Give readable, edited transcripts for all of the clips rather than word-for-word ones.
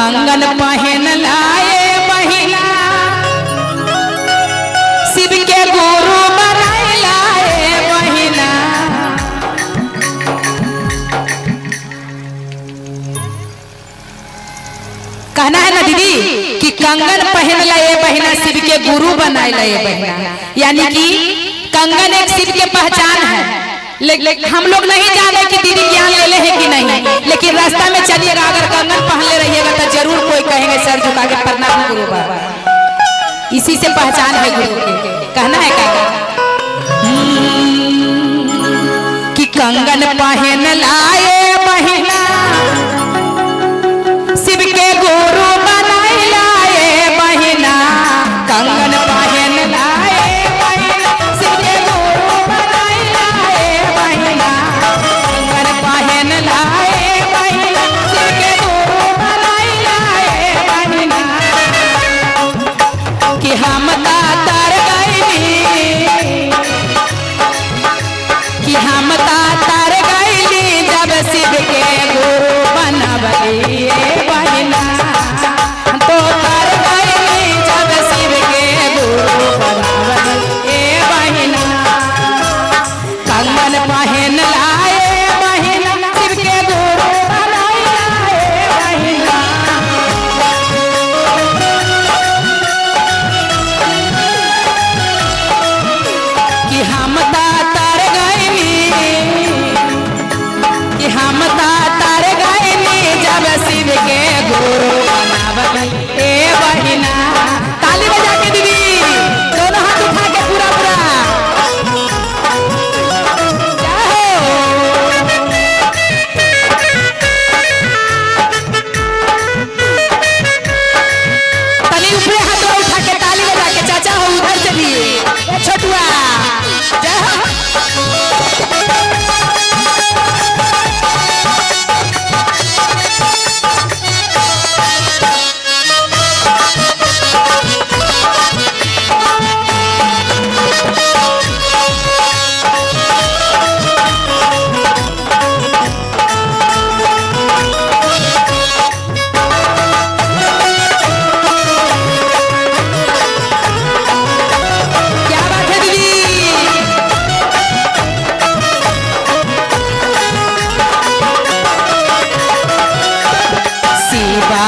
कंगन पहन लाए महिला शिव के गुरु बनाए लाए महिला। कहना है ना दीदी कि कंगन पहन लाए बहना शिव के गुरु बनाए लाए बहना, यानी कि कंगन एक शिव के पहचान है। लेकिन हम लोग नहीं जाने कि दीदी ज्ञान ले ले है कि नहीं, लेकिन रास्ता में चलिएगा अगर कंगन पहन ले रहिएगा तो जरूर कोई कहेंगे सर झुका के प्रणाम गुरु बाबा, इसी से पहचान है गुरु के। कहना है क्या कि कंगन पहन लाए महिला शिव के गुरु बनाए लाए महिला। कंगन पहन लाए महिला शिव के गुरु बनाए लाए महिला। कंगन पहन लाए महिला शिव के गुरु बनाए लाए महिला। कि हम तातर गईली, कि हम तातर गईली जब शिव के गुरु बनबली बहिना। तो तर गईली जब शिव के गुरु बनबली बहिना। कंगन पहन लाए बहिना शिव के गुरु बनाए लाए बहिना। कि हम तातर गईली, कि हम तातर गईली जब शिव के गुरु बनावली बहिना। ताली बजा के दीदी दोनों हाथ उठा के पूरा पूरा तनी ऊपरे हाथ उठा के ताली बजा के चाचा हो उधर से भी छोटुआ जय हो। क्या बात है दीदी। शिवा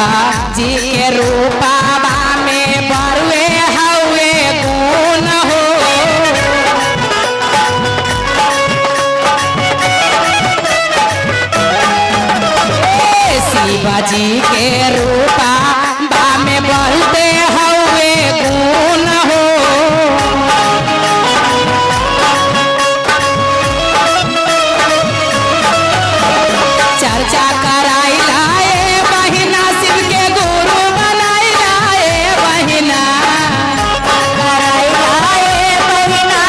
जी के रूपावा में बरुए हवे गुण हो। शिवा जी के रूपावा में बहुते हवे गुण हो। चर्चा कराई लाए बहिना शिव के गुरु बनाए लाए बहिना। कराई लाए बहिना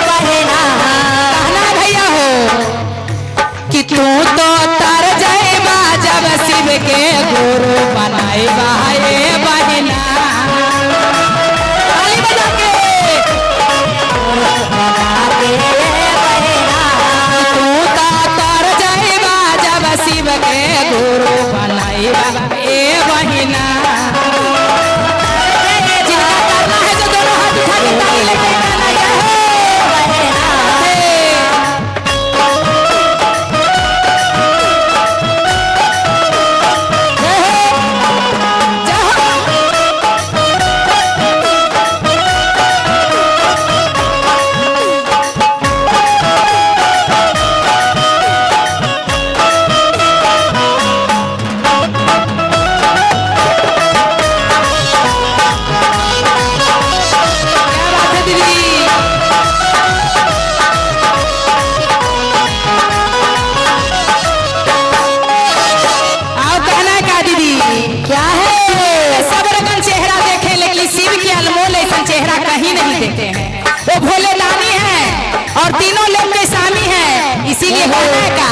बहिना। कहना भैया हो कि तू तो तर जाएगा जब शिव के गुरु बनाए बहिना। ताली बजा के तू तो तर जाएगा जब शिव के गुरु बनाए बहिना। जिनका करना है तो दोनों हाथ उठा के ताली लेके गाना जय हो बहिना। इसीलिए गाना का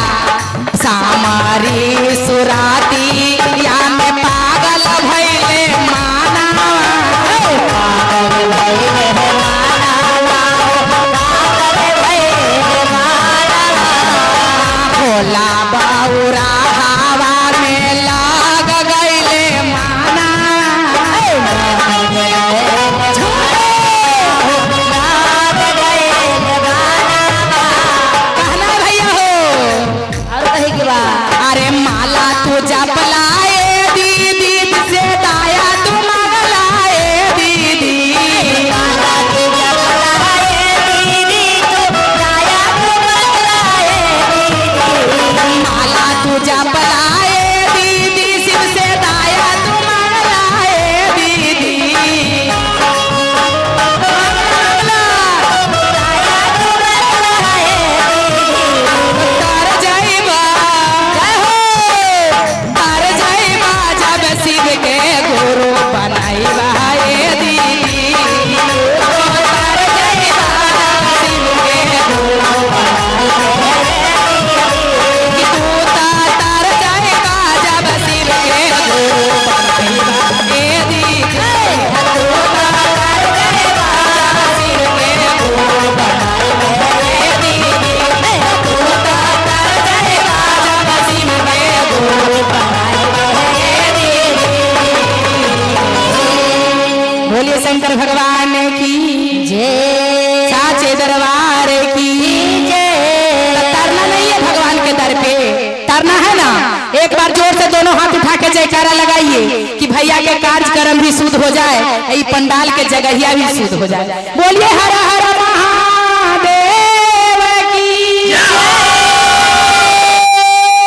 सामारी सुराती या में पागल भइले मानवा पागल भइले मानवा पागल भइले मानवा भोला बाउरा हवा बोलिए शंकर भगवान की जय, साचे दरबार की जय। तरना नहीं है भगवान के दर पे, तरना है ना। एक बार जोर से दोनों हाथ उठा के जयकारा लगाइए कि भैया के कार्यक्रम भी शुद्ध हो जाए, पंडाल के जगहिया भी शुद्ध हो जाए। बोलिए हर हर